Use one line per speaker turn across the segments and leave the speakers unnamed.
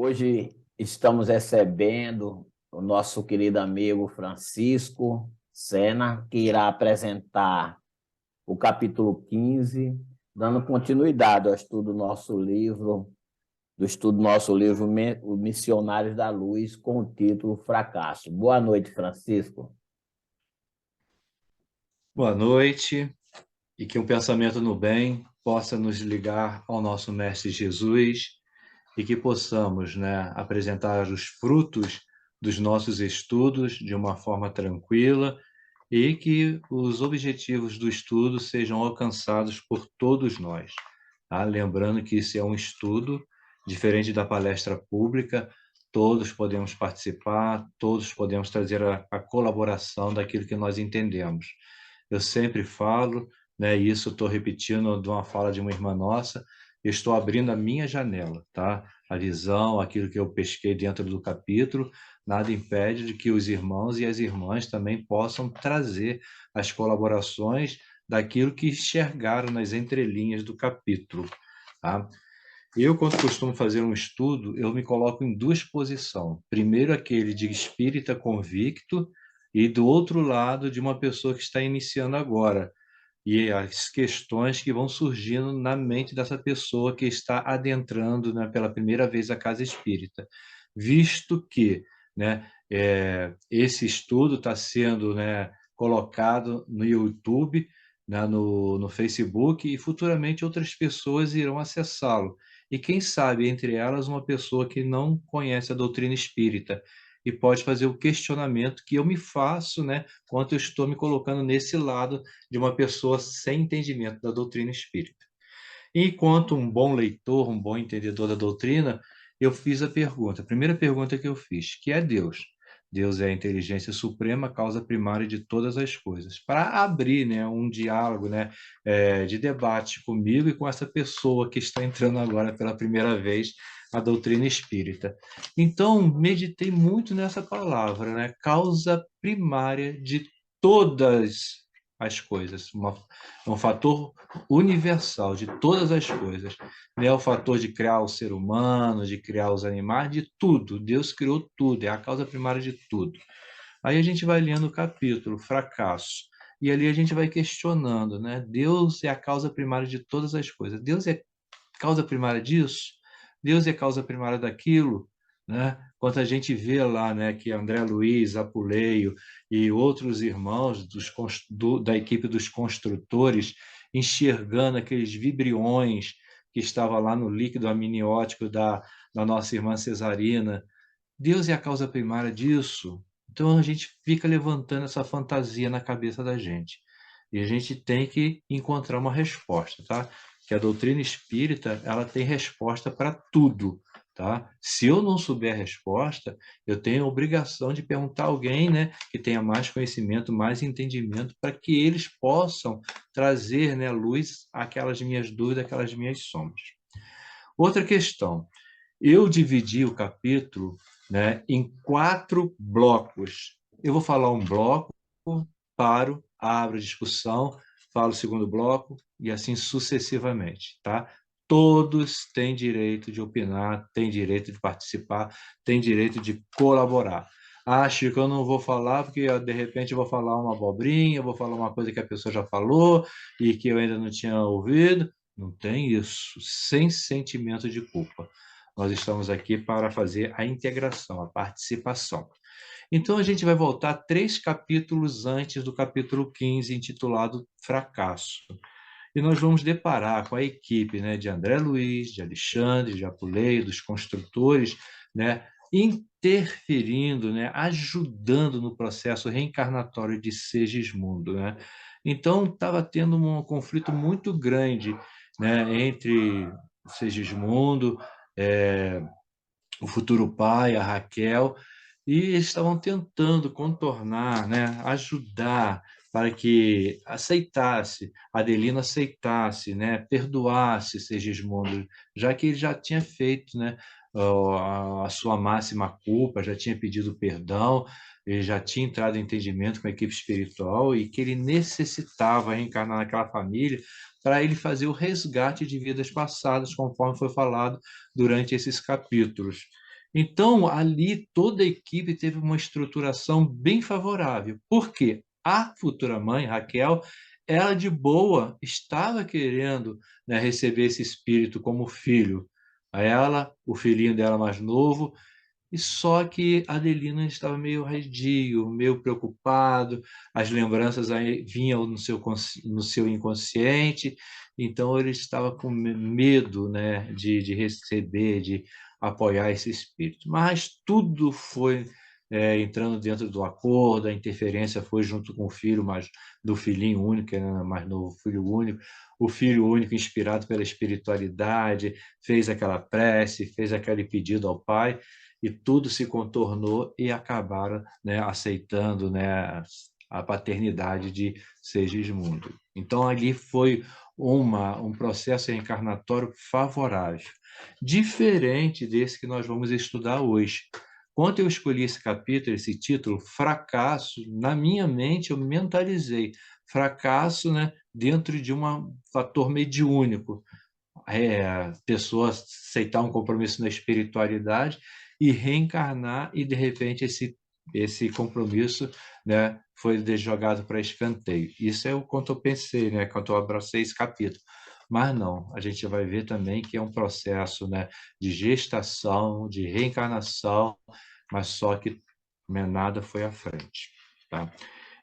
Hoje estamos recebendo o nosso querido amigo Francisco Sena, que irá apresentar o capítulo 15, dando continuidade ao estudo do nosso livro, Os Missionários da Luz, com o título Fracasso. Boa noite, Francisco.
Boa noite, e que um pensamento no bem possa nos ligar ao nosso Mestre Jesus e que possamos, apresentar os frutos dos nossos estudos de uma forma tranquila e que os objetivos do estudo sejam alcançados por todos nós. Tá? Lembrando que isso é um estudo diferente da palestra pública, todos podemos participar, todos podemos trazer a colaboração daquilo que nós entendemos. Eu sempre falo, e isso estou repetindo de uma fala de uma irmã nossa, eu estou abrindo a minha janela, tá? A visão, aquilo que eu pesquei dentro do capítulo, nada impede de que os irmãos e as irmãs também possam trazer as colaborações daquilo que enxergaram nas entrelinhas do capítulo, tá? Eu, quando costumo fazer um estudo, eu me coloco em duas posições. Primeiro, aquele de espírita convicto, e do outro lado, de uma pessoa que está iniciando agora. E as questões que vão surgindo na mente dessa pessoa que está adentrando, pela primeira vez a casa espírita. Visto que, esse estudo está sendo, colocado no YouTube, no Facebook, e futuramente outras pessoas irão acessá-lo. E quem sabe, entre elas, uma pessoa que não conhece a doutrina espírita e pode fazer o questionamento que eu me faço, quando eu estou me colocando nesse lado de uma pessoa sem entendimento da doutrina espírita. Enquanto um bom leitor, um bom entendedor da doutrina, eu fiz a pergunta, a primeira pergunta que eu fiz, que é Deus. Deus é a inteligência suprema, a causa primária de todas as coisas. Para abrir, um diálogo, de debate comigo e com essa pessoa que está entrando agora pela primeira vez a doutrina espírita. Então, meditei muito nessa palavra, causa primária de todas as coisas, um fator universal de todas as coisas. Não é o fator de criar o ser humano, de criar os animais, de tudo. Deus criou tudo, é a causa primária de tudo. Aí a gente vai lendo o capítulo, fracasso. E ali a gente vai questionando, Deus é a causa primária de todas as coisas. Deus é causa primária disso? Deus é causa primária daquilo? Quando a gente vê lá, que André Luiz, Apuleio e outros irmãos da equipe dos construtores enxergando aqueles vibriões que estavam lá no líquido amniótico da nossa irmã Cesarina, Deus é a causa primária disso? Então a gente fica levantando essa fantasia na cabeça da gente. E a gente tem que encontrar uma resposta, tá? Que a doutrina espírita, ela tem resposta para tudo, tá? Se eu não souber a resposta, eu tenho a obrigação de perguntar a alguém, que tenha mais conhecimento, mais entendimento, para que eles possam trazer, luz àquelas minhas dúvidas, àquelas minhas sombras. Outra questão, eu dividi o capítulo, em 4 blocos. Eu vou falar um bloco, paro, abro a discussão, falo o segundo bloco e assim sucessivamente, tá? Todos têm direito de opinar, têm direito de participar, têm direito de colaborar. Acho que eu não vou falar porque de repente eu vou falar uma abobrinha, eu vou falar uma coisa que a pessoa já falou e que eu ainda não tinha ouvido. Não tem isso, sem sentimento de culpa. Nós estamos aqui para fazer a integração, a participação. Então, a gente vai voltar 3 capítulos antes do capítulo 15, intitulado Fracasso. E nós vamos deparar com a equipe, de André Luiz, de Alexandre, de Apuleio, dos construtores, interferindo, ajudando no processo reencarnatório de Segismundo. Então, estava tendo um conflito muito grande, entre Segismundo, o futuro pai, a Raquel, e eles estavam tentando contornar, ajudar para que aceitasse, Adelina aceitasse, perdoasse Segismundo, já que ele já tinha feito, a sua máxima culpa, já tinha pedido perdão, ele já tinha entrado em entendimento com a equipe espiritual e que ele necessitava reencarnar naquela família para ele fazer o resgate de vidas passadas, conforme foi falado durante esses capítulos. Então, ali, toda a equipe teve uma estruturação bem favorável. Por quê? A futura mãe, Raquel, ela de boa estava querendo, né, receber esse espírito como filho. A ela, o filhinho dela mais novo, e só que Adelina estava meio arredio, meio preocupado, as lembranças aí vinham no seu inconsciente, então ele estava com medo, né, de receber, de apoiar esse espírito. Mas tudo foi entrando dentro do acordo, a interferência foi junto com o filho mais do filhinho único, que era mais novo, o filho único inspirado pela espiritualidade, fez aquela prece, fez aquele pedido ao pai, e tudo se contornou e acabaram, né, aceitando, né, a paternidade de Segismundo. Então, ali foi um processo reencarnatório favorável, diferente desse que nós vamos estudar hoje. Quando eu escolhi esse capítulo, esse título, fracasso, na minha mente eu mentalizei fracasso, né, dentro de um fator mediúnico, pessoa aceitar um compromisso na espiritualidade e reencarnar, e de repente esse compromisso, né, foi jogado para escanteio. Isso é o quanto eu pensei, né, quando eu abracei esse capítulo. Mas não, a gente vai ver também que é um processo, né, de gestação, de reencarnação, mas só que nada foi à frente. Tá?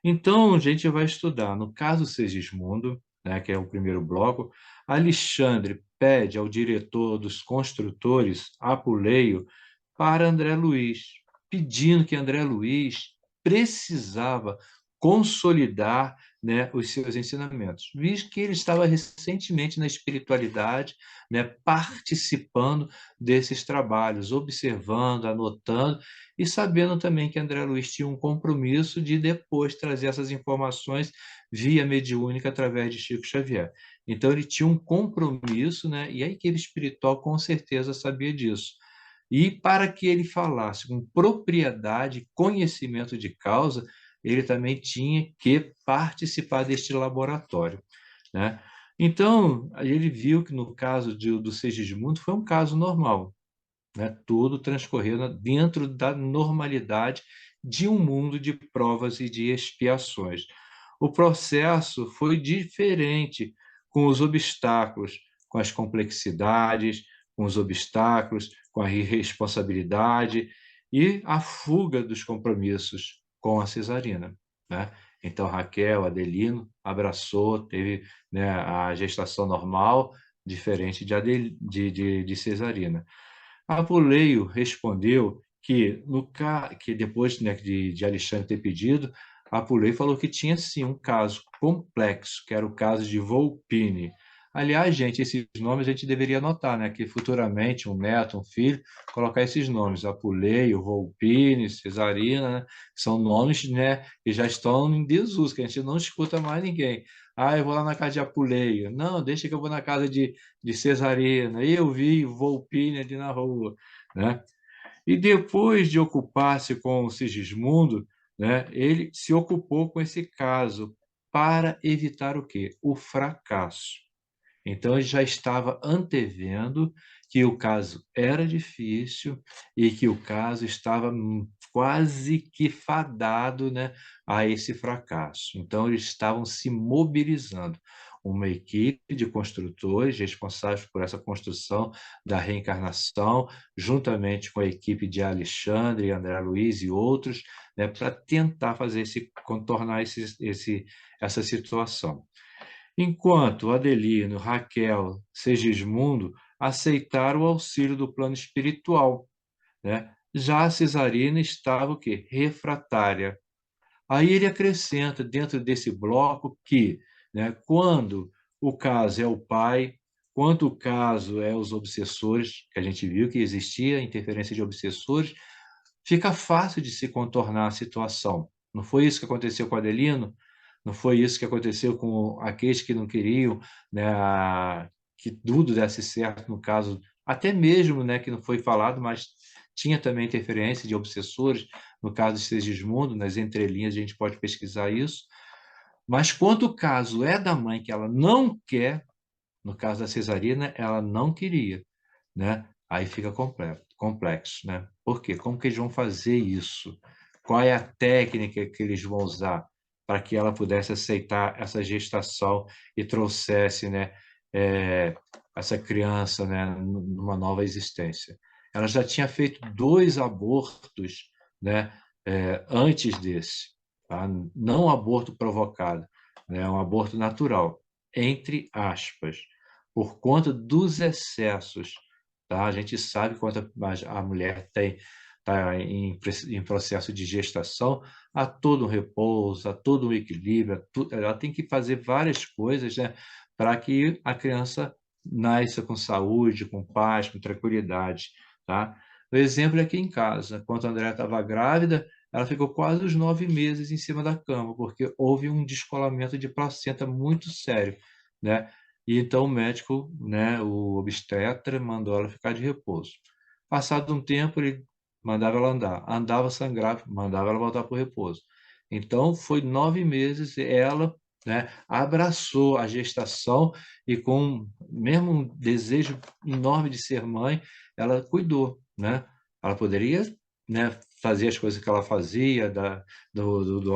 Então, a gente vai estudar, no caso Segismundo, né, que é o primeiro bloco, Alexandre pede ao diretor dos construtores, Apuleio, para André Luiz, pedindo que André Luiz precisava consolidar, né, os seus ensinamentos, visto que ele estava recentemente na espiritualidade, né, participando desses trabalhos, observando, anotando e sabendo também que André Luiz tinha um compromisso de depois trazer essas informações via mediúnica através de Chico Xavier. Então ele tinha um compromisso, né, e a equipe espiritual com certeza sabia disso. E para que ele falasse com propriedade, conhecimento de causa, ele também tinha que participar deste laboratório, né? Então, ele viu que no caso do Segismundo foi um caso normal, né? Tudo transcorrendo dentro da normalidade de um mundo de provas e de expiações. O processo foi diferente, com os obstáculos, com as complexidades, com os obstáculos, com a irresponsabilidade e a fuga dos compromissos com a cesarina, né? Então, Raquel, Adelino, abraçou, teve, né, a gestação normal, diferente de cesarina. Apuleio respondeu que, que depois, né, de Alexandre ter pedido, Apuleio falou que tinha sim um caso complexo, que era o caso de Volpini. Aliás, gente, esses nomes a gente deveria anotar, né? Que futuramente um neto, um filho, colocar esses nomes, Apuleio, Volpini, Cesarina, né? São nomes, né, que já estão em desuso, que a gente não escuta mais ninguém. Ah, eu vou lá na casa de Apuleio. Não, deixa que eu vou na casa de Cesarina. Eu vi Volpini ali na rua, né? E depois de ocupar-se com o Sigismundo, né, ele se ocupou com esse caso para evitar o quê? O fracasso. Então, ele já estava antevendo que o caso era difícil e que o caso estava quase que fadado, né, a esse fracasso. Então, eles estavam se mobilizando. Uma equipe de construtores responsáveis por essa construção da reencarnação, juntamente com a equipe de Alexandre, André Luiz e outros, né, para tentar fazer contornar essa situação. Enquanto Adelino, Raquel, Segismundo aceitaram o auxílio do plano espiritual, né? Já a Cesarina estava o quê? Refratária. Aí ele acrescenta dentro desse bloco que, né, quando o caso é o pai, quando o caso é os obsessores, que a gente viu que existia interferência de obsessores, fica fácil de se contornar a situação. Não foi isso que aconteceu com Adelino? Não foi isso que aconteceu com aqueles que não queriam, né, que tudo desse certo no caso, até mesmo, né, que não foi falado, mas tinha também interferência de obsessores, no caso de Segismundo, nas entrelinhas a gente pode pesquisar isso. Mas quando o caso é da mãe que ela não quer, no caso da cesarina, ela não queria, né? Aí fica completo. complexo, né? Por quê? Como que eles vão fazer isso? Qual é a técnica que eles vão usar para que ela pudesse aceitar essa gestação e trouxesse, né, essa criança, né, numa nova existência? Ela já tinha feito 2 abortos, né, antes desse, tá? Não um aborto provocado, né, um aborto natural, entre aspas, por conta dos excessos, tá? A gente sabe quanto a mulher está em processo de gestação, há todo um repouso, há todo um equilíbrio, ela tem que fazer várias coisas, né, para que a criança nasça com saúde, com paz, com tranquilidade, tá? O exemplo é aqui em casa, quando a Andréa estava grávida, ela ficou quase os 9 meses em cima da cama, porque houve um descolamento de placenta muito sério, né? E então o médico, né, o obstetra, mandou ela ficar de repouso. Passado um tempo, ele mandava ela andar. Andava, sangrava, mandava ela voltar para o repouso. Então, foi 9 meses, ela, né, abraçou a gestação e com mesmo um desejo enorme de ser mãe, ela cuidou, né? Ela poderia, né, fazer as coisas que ela fazia, da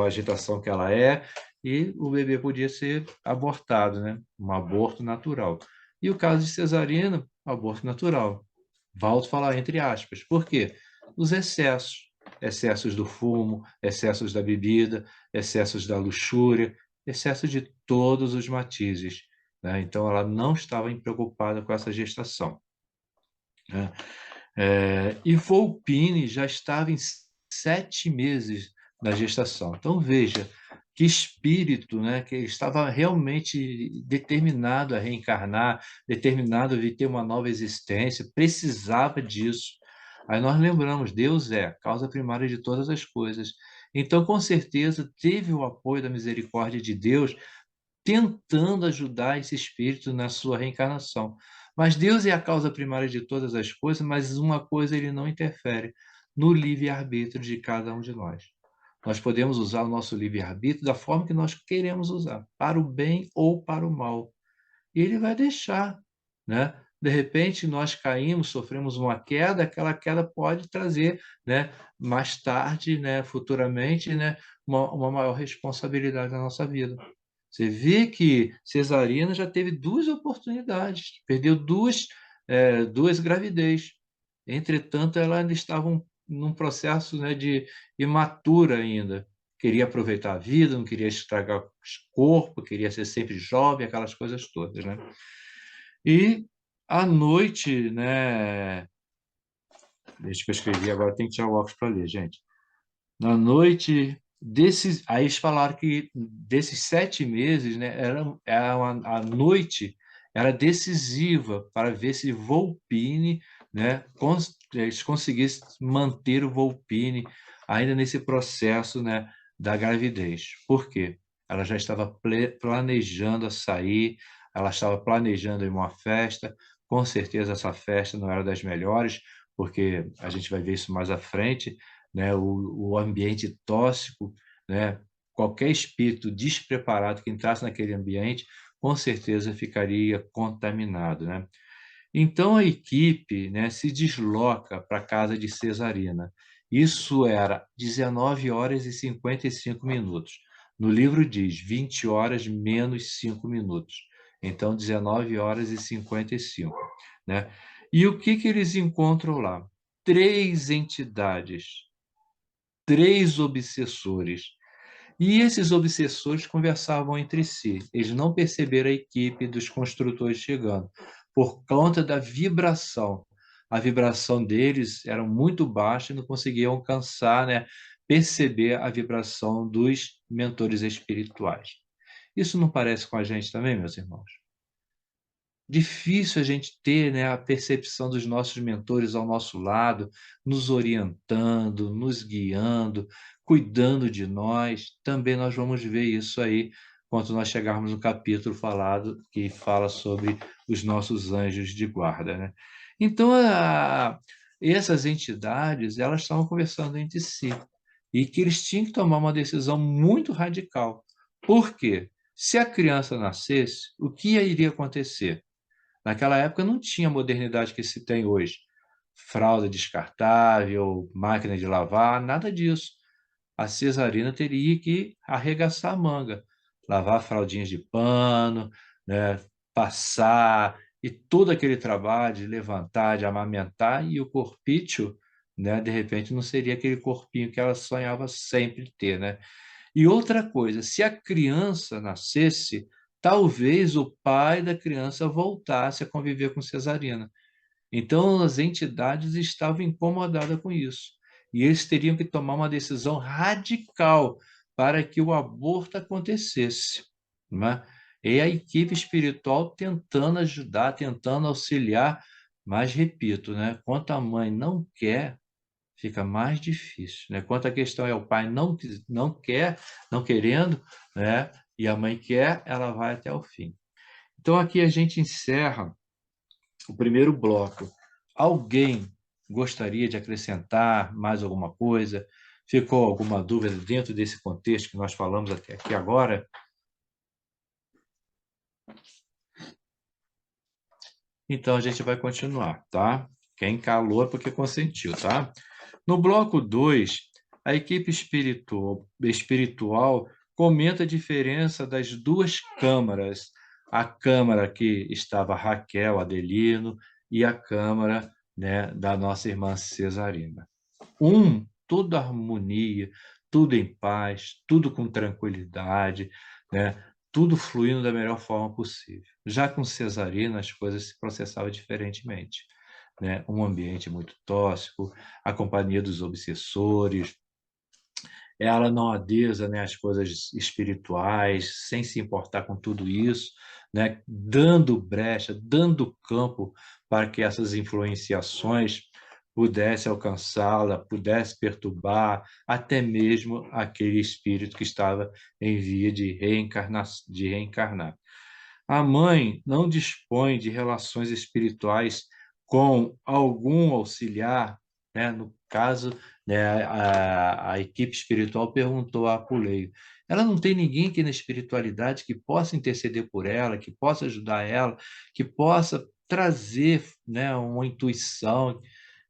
agitação que ela é, e o bebê podia ser abortado, né? Um aborto natural. E o caso de cesariana, aborto natural. Volto a falar entre aspas. Por quê? Os excessos. Excessos do fumo, excessos da bebida, excessos da luxúria, excesso de todos os matizes, né? Então, ela não estava preocupada com essa gestação, né? E Volpini já estava em 7 meses da gestação. Então, veja que espírito, né, que ele estava realmente determinado a reencarnar, determinado a ter uma nova existência, precisava disso. Aí nós lembramos, Deus é a causa primária de todas as coisas. Então, com certeza, teve o apoio da misericórdia de Deus tentando ajudar esse espírito na sua reencarnação. Mas Deus é a causa primária de todas as coisas, mas uma coisa ele não interfere: no livre-arbítrio de cada um de nós. Nós podemos usar o nosso livre-arbítrio da forma que nós queremos usar, para o bem ou para o mal. E ele vai deixar, né? De repente, nós caímos, sofremos uma queda, aquela queda pode trazer, né, mais tarde, né, futuramente, né, uma maior responsabilidade na nossa vida. Você vê que Cesarina já teve 2 oportunidades, perdeu 2 gravidez. Entretanto, ela ainda estava num processo, né, de imatura ainda. Queria aproveitar a vida, não queria estragar o corpo, queria ser sempre jovem, aquelas coisas todas, né? E à noite, né? Deixa que eu escrevi agora, tem que tirar o óculos para ler, gente. Na noite desses, aí eles falaram que desses 7 meses, né, a noite era decisiva para ver se Volpini, né, eles conseguissem manter o Volpini ainda nesse processo, né, da gravidez. Por quê? Ela já estava planejando a sair, ela estava planejando ir uma festa. Com certeza essa festa não era das melhores, porque a gente vai ver isso mais à frente, né, o ambiente tóxico, né, qualquer espírito despreparado que entrasse naquele ambiente, com certeza ficaria contaminado, né? Então a equipe, né, se desloca para a casa de Cesarina. Isso era 19 horas e 55 minutos. No livro diz 20 horas menos 5 minutos. Então 19 horas e 55, né? E o que eles encontram lá? 3 entidades, 3 obsessores. E esses obsessores conversavam entre si. Eles não perceberam a equipe dos construtores chegando, por conta da vibração. A vibração deles era muito baixa e não conseguiam alcançar, né, perceber a vibração dos mentores espirituais. Isso não parece com a gente também, meus irmãos? Difícil a gente ter, né, a percepção dos nossos mentores ao nosso lado, nos orientando, nos guiando, cuidando de nós. Também nós vamos ver isso aí quando nós chegarmos no capítulo falado que fala sobre os nossos anjos de guarda, né? Então, essas entidades, elas estavam conversando entre si e que eles tinham que tomar uma decisão muito radical. Por quê? Se a criança nascesse, o que iria acontecer? Naquela época não tinha a modernidade que se tem hoje. fralda descartável, máquina de lavar, nada disso. A cesarina teria que arregaçar a manga, lavar fraldinhas de pano, né, passar, e todo aquele trabalho de levantar, de amamentar, e o corpício, né, de repente não seria aquele corpinho que ela sonhava sempre ter, né? E outra coisa, se a criança nascesse, talvez o pai da criança voltasse a conviver com cesarina. Então, as entidades estavam incomodadas com isso. E eles teriam que tomar uma decisão radical para que o aborto acontecesse. Né? E a equipe espiritual tentando ajudar, tentando auxiliar, mas, repito, né? Quanto a mãe não quer, fica mais difícil. Né? Quanto a questão é o pai não quer, não querendo, né? E a mãe quer, ela vai até o fim. Então, aqui a gente encerra o primeiro bloco. Alguém gostaria de acrescentar mais alguma coisa? Ficou alguma dúvida dentro desse contexto que nós falamos até aqui agora? Então a gente vai continuar, tá? Quem calou é porque consentiu, tá? No bloco 2, a equipe espiritual comenta a diferença das duas câmaras. A câmara que estava Raquel, Adelino, e a câmara, né, da nossa irmã Cesarina. Tudo harmonia, tudo em paz, tudo com tranquilidade, né? Tudo fluindo da melhor forma possível. Já com Cesarina, as coisas se processavam diferentemente, né? Um ambiente muito tóxico, a companhia dos obsessores, ela não adesa, né, às coisas espirituais, sem se importar com tudo isso, né? Dando brecha, dando campo para que essas influenciações pudesse alcançá-la, pudesse perturbar até mesmo aquele espírito que estava em via de reencarnar. A mãe não dispõe de relações espirituais com algum auxiliar, né? No caso, né, a equipe espiritual perguntou a Apuleio. Ela não tem ninguém aqui na espiritualidade que possa interceder por ela, que possa ajudar ela, que possa trazer, né, uma intuição,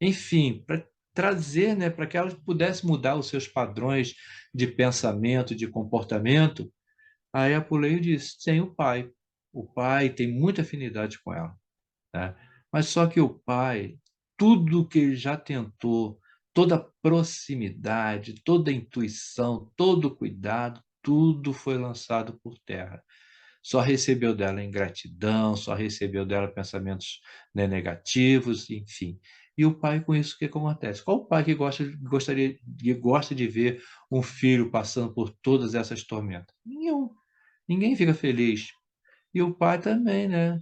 enfim, para trazer, né, para que ela pudesse mudar os seus padrões de pensamento, de comportamento. Aí Apuleio disse: tem o pai. O pai tem muita afinidade com ela, né? Mas só que o pai, tudo que ele já tentou, toda a proximidade, toda a intuição, todo o cuidado, tudo foi lançado por terra. Só recebeu dela ingratidão, só recebeu dela pensamentos, né, negativos, enfim. E o pai, com isso, o que acontece? Qual o pai que gosta de ver um filho passando por todas essas tormentas? Nenhum. Ninguém fica feliz. E o pai também, né?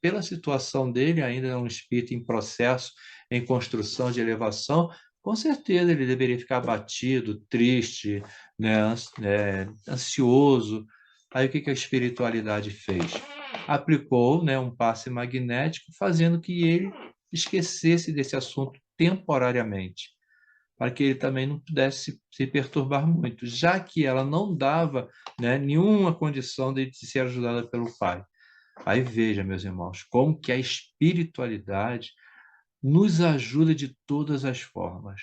Pela situação dele, ainda é um espírito em processo, em construção de elevação, com certeza ele deveria ficar abatido, triste, né? Ansioso. Aí o que que a espiritualidade fez? Aplicou, né, um passe magnético, fazendo que ele esquecesse desse assunto temporariamente, para que ele também não pudesse se perturbar muito, já que ela não dava, né, nenhuma condição de ser ajudada pelo pai. Aí veja, meus irmãos, como que a espiritualidade nos ajuda de todas as formas,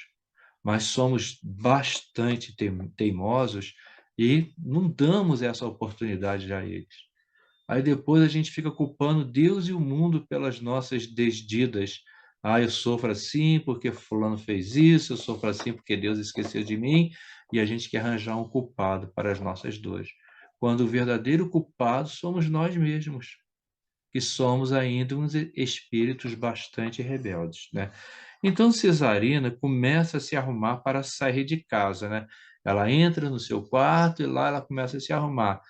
mas somos bastante teimosos e não damos essa oportunidade a eles. Aí depois a gente fica culpando Deus e o mundo pelas nossas desdidas. Ah, eu sofro assim porque fulano fez isso, eu sofro assim porque Deus esqueceu de mim, e a gente quer arranjar um culpado para as nossas dores. Quando o verdadeiro culpado somos nós mesmos, que somos ainda uns espíritos bastante rebeldes, né? Então Cesarina começa a se arrumar para sair de casa, né? Ela entra no seu quarto e lá ela começa a se arrumar,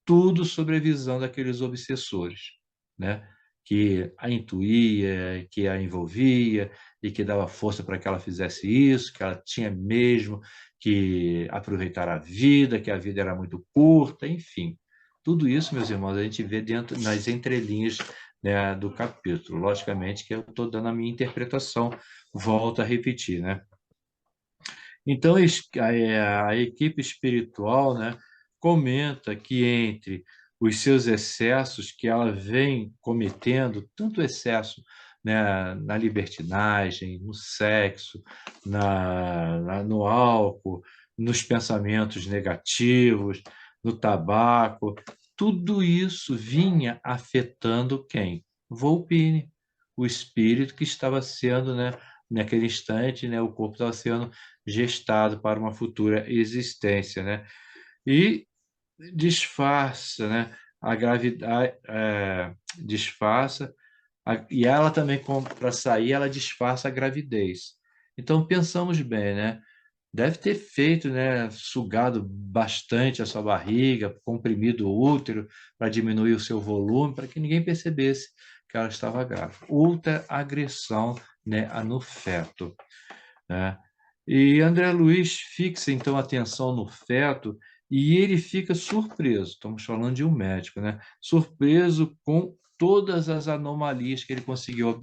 tudo sobre a visão daqueles obsessores, né? Que a intuía, que a envolvia e que dava força para que ela fizesse isso, que ela tinha mesmo que aproveitar a vida, que a vida era muito curta, enfim. Tudo isso, meus irmãos, a gente vê dentro nas entrelinhas, né, do capítulo. Logicamente que eu estou dando a minha interpretação, volto a repetir, né? Então, a equipe espiritual, né, comenta que entre os seus excessos que ela vem cometendo, tanto excesso, né, na libertinagem, no sexo, no álcool, nos pensamentos negativos, no tabaco. Tudo isso vinha afetando quem? Volpini, o espírito que estava sendo, né, naquele instante, né, o corpo estava sendo gestado para uma futura existência, né? E disfarça, né? A gravidade disfarça, e ela também, para sair, ela disfarça a gravidez. Então, pensamos bem, né? Deve ter feito, né? Sugado bastante a sua barriga, comprimido o útero para diminuir o seu volume, para que ninguém percebesse que ela estava grávida. Outra agressão, né, no feto, né? E André Luiz fixa, então, a atenção no feto e ele fica surpreso, estamos falando de um médico, né? Surpreso com todas as anomalias que ele conseguiu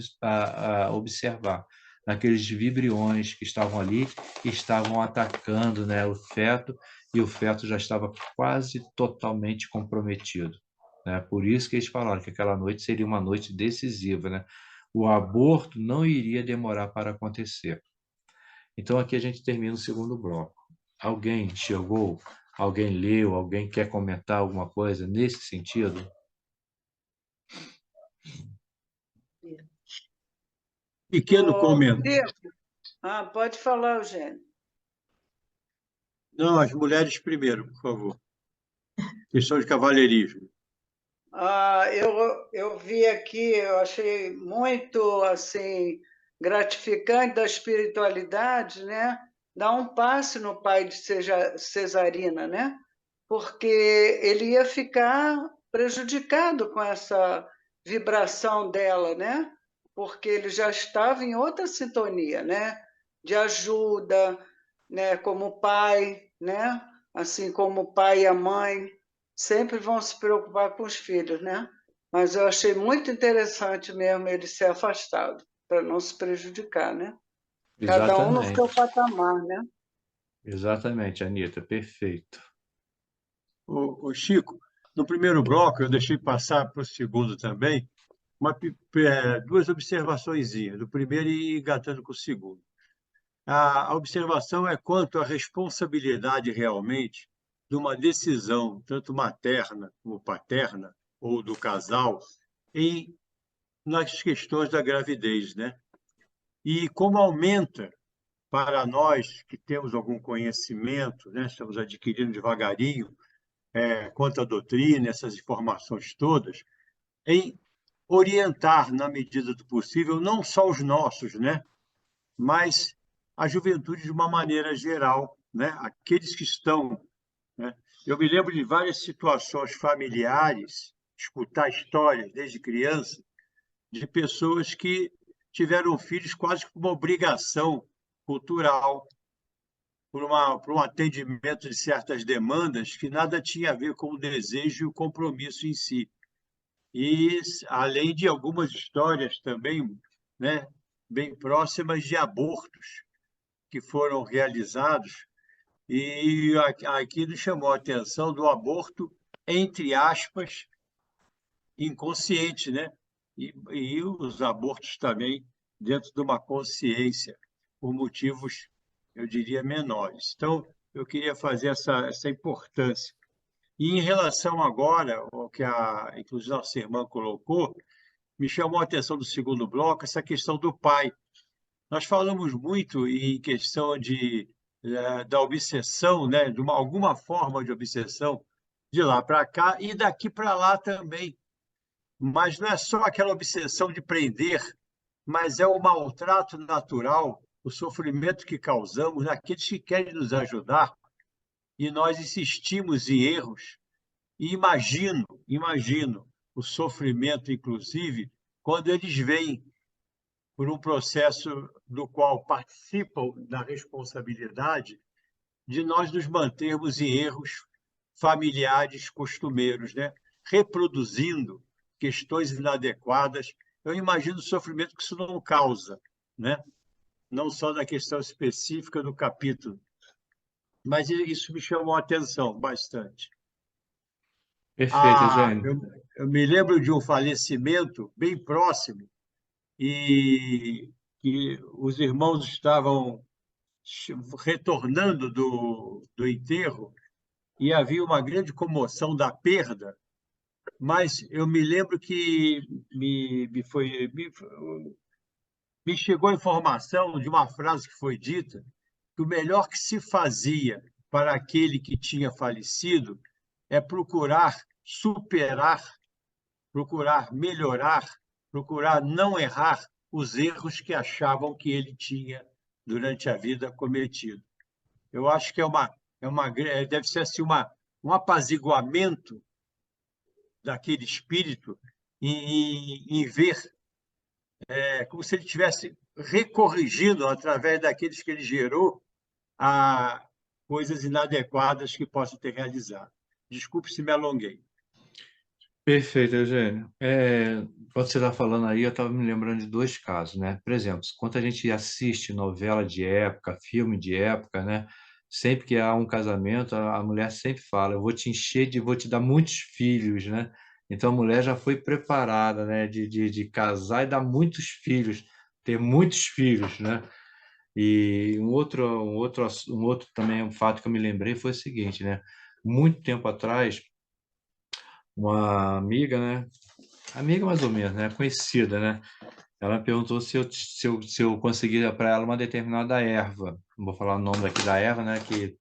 observar, naqueles vibriões que estavam ali, que estavam atacando, né, o feto, e o feto já estava quase totalmente comprometido, né? Por isso que eles falaram que aquela noite seria uma noite decisiva, né? O aborto não iria demorar para acontecer. Então, aqui a gente termina o segundo bloco. Alguém chegou? Alguém leu? Alguém quer comentar alguma coisa nesse sentido?
Pequeno comentário.
Pode falar, Eugênio.
Não, as mulheres primeiro, por favor. Questão de cavalheirismo.
Eu vi aqui, eu achei muito assim gratificante da espiritualidade, né? Dar um passe no pai de Cesarina, né? Porque ele ia ficar prejudicado com essa vibração dela, né? Porque ele já estava em outra sintonia, né? De ajuda, né? Como pai, né? Assim como o pai e a mãe sempre vão se preocupar com os filhos, né? Mas eu achei muito interessante mesmo ele ser afastado, para não se prejudicar, né? Cada um no
Exatamente.
seu patamar, né?
Exatamente, Anitta, perfeito.
Ô, Chico, no primeiro bloco, eu deixei passar para o segundo também, duas observações, do primeiro e engatando com o segundo. A observação é quanto à responsabilidade realmente de uma decisão, tanto materna como paterna, ou do casal, nas questões da gravidez, né? E como aumenta para nós que temos algum conhecimento, né? Estamos adquirindo devagarinho, quanto à doutrina, essas informações todas, em orientar, na medida do possível, não só os nossos, né? Mas a juventude de uma maneira geral, né? Aqueles que estão, né? Eu me lembro de várias situações familiares, escutar histórias desde criança, de pessoas que tiveram filhos quase como uma obrigação cultural, por um atendimento de certas demandas que nada tinha a ver com o desejo e o compromisso em si. E além de algumas histórias também, né, bem próximas de abortos que foram realizados, e aqui nos chamou a atenção do aborto, entre aspas, inconsciente, né? E os abortos também dentro de uma consciência, por motivos, eu diria, menores. Então, eu queria fazer essa importância. E em relação agora ao que inclusive a nossa irmã colocou, me chamou a atenção do segundo bloco essa questão do pai. Nós falamos muito em questão da obsessão, né, de alguma forma de obsessão de lá para cá e daqui para lá também. Mas não é só aquela obsessão de prender, mas é o maltrato natural, o sofrimento que causamos naqueles que querem nos ajudar e nós insistimos em erros. E imagino o sofrimento, inclusive, quando eles vêm por um processo do qual participam da responsabilidade de nós nos mantermos em erros familiares costumeiros, né? Reproduzindo questões inadequadas. Eu imagino o sofrimento que isso não causa, né? Não só na questão específica do capítulo, mas isso me chamou a atenção bastante.
Perfeito, Eugênio.
Eu me lembro de um falecimento bem próximo e que os irmãos estavam retornando do enterro e havia uma grande comoção da perda, mas eu me lembro que me chegou a informação de uma frase que foi dita, que o melhor que se fazia para aquele que tinha falecido é procurar superar, procurar melhorar, procurar não errar os erros que achavam que ele tinha durante a vida cometido. Eu acho que deve ser assim um apaziguamento daquele espírito em ver, como se ele estivesse recorrigindo através daqueles que ele gerou a coisas inadequadas que possa ter realizado. Desculpe se me alonguei.
Perfeito, Eugênio. Quando você está falando aí, eu estava me lembrando de dois casos, né? Por exemplo, quando a gente assiste novela de época, filme de época, né? Sempre que há um casamento, a mulher sempre fala: eu vou te encher vou te dar muitos filhos, né? Então a mulher já foi preparada, né? De casar e dar muitos filhos, ter muitos filhos, né? E um outro também, um fato que eu me lembrei foi o seguinte, né? Muito tempo atrás, uma amiga, né? Amiga mais ou menos, né? Conhecida, né? Ela me perguntou se eu conseguia para ela uma determinada erva. Não vou falar o nome daqui da erva, né? Que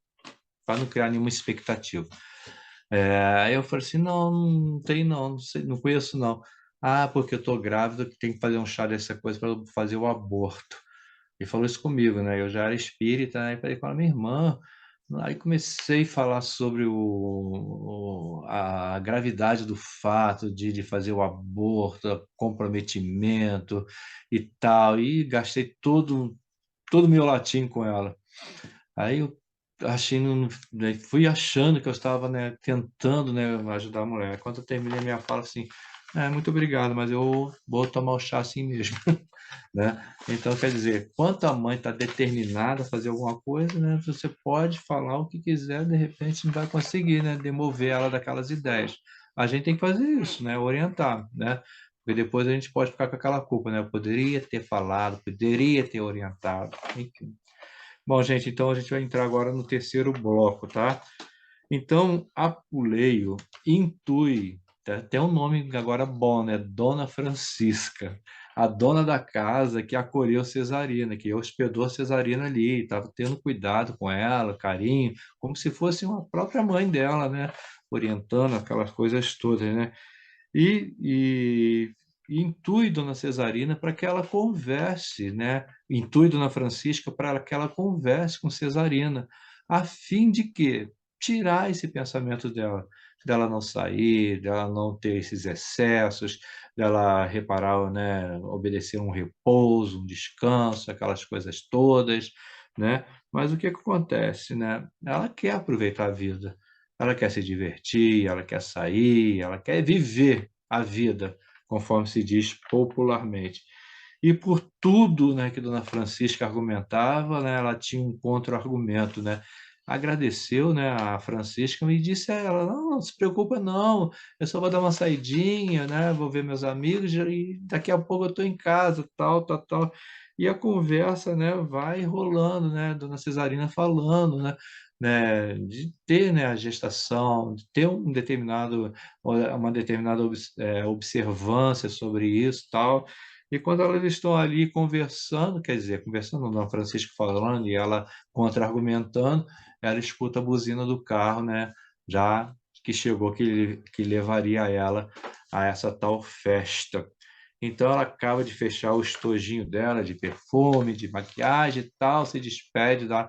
para não criar nenhuma expectativa. Aí eu falei assim, não, não tem não sei, não conheço não. Ah, porque eu tô grávida, que tem que fazer um chá dessa coisa para fazer o aborto. E falou isso comigo, né? Eu já era espírita, né? E falei com a minha irmã. Aí comecei a falar sobre a gravidade do fato de fazer o aborto, comprometimento e tal. E gastei todo o meu latim com ela. Aí eu achei, fui achando que eu estava, né, tentando, né, ajudar a mulher. Quando eu terminei minha fala, assim, muito obrigado, mas eu vou tomar o chá assim mesmo. Né? Então, quer dizer, quando a mãe está determinada a fazer alguma coisa, né, você pode falar o que quiser, de repente não vai conseguir, né, demover ela daquelas ideias. A gente tem que fazer isso, né, orientar, né? Porque depois a gente pode ficar com aquela culpa, né? Eu poderia ter falado, poderia ter orientado, enfim. Bom, gente, então a gente vai entrar agora no terceiro bloco, tá? Então, Apuleio intui, tem um nome agora bom, né? Dona Francisca, a dona da casa que acolheu Cesarina, que hospedou a Cesarina ali, estava tendo cuidado com ela, carinho, como se fosse uma própria mãe dela, né? Orientando aquelas coisas todas, né? E intui Dona Cesarina para que ela converse, né? Intui Dona Francisca para que ela converse com Cesarina, a fim de que tirar esse pensamento dela não sair, dela não ter esses excessos, dela reparar, né, obedecer um repouso, um descanso, aquelas coisas todas, né? Mas o que acontece, né? Ela quer aproveitar a vida, ela quer se divertir, ela quer sair, ela quer viver a vida, conforme se diz popularmente. E por tudo, né, que Dona Francisca argumentava, né, ela tinha um contra-argumento, né? Agradeceu, né, a Francisca e disse a ela: não, não se preocupa não, eu só vou dar uma saidinha, né, vou ver meus amigos e daqui a pouco eu estou em casa, tal, tal, tal. E a conversa, né, vai rolando, né, Dona Cesarina falando, né, de ter, né, a gestação, de ter uma determinada observância sobre isso, tal. E quando elas estão ali conversando, quer dizer, conversando, não, Francisco falando e ela contra-argumentando, ela escuta a buzina do carro, né? Já que chegou, que levaria ela a essa tal festa. Então ela acaba de fechar o estojinho dela de perfume, de maquiagem e tal, se despede da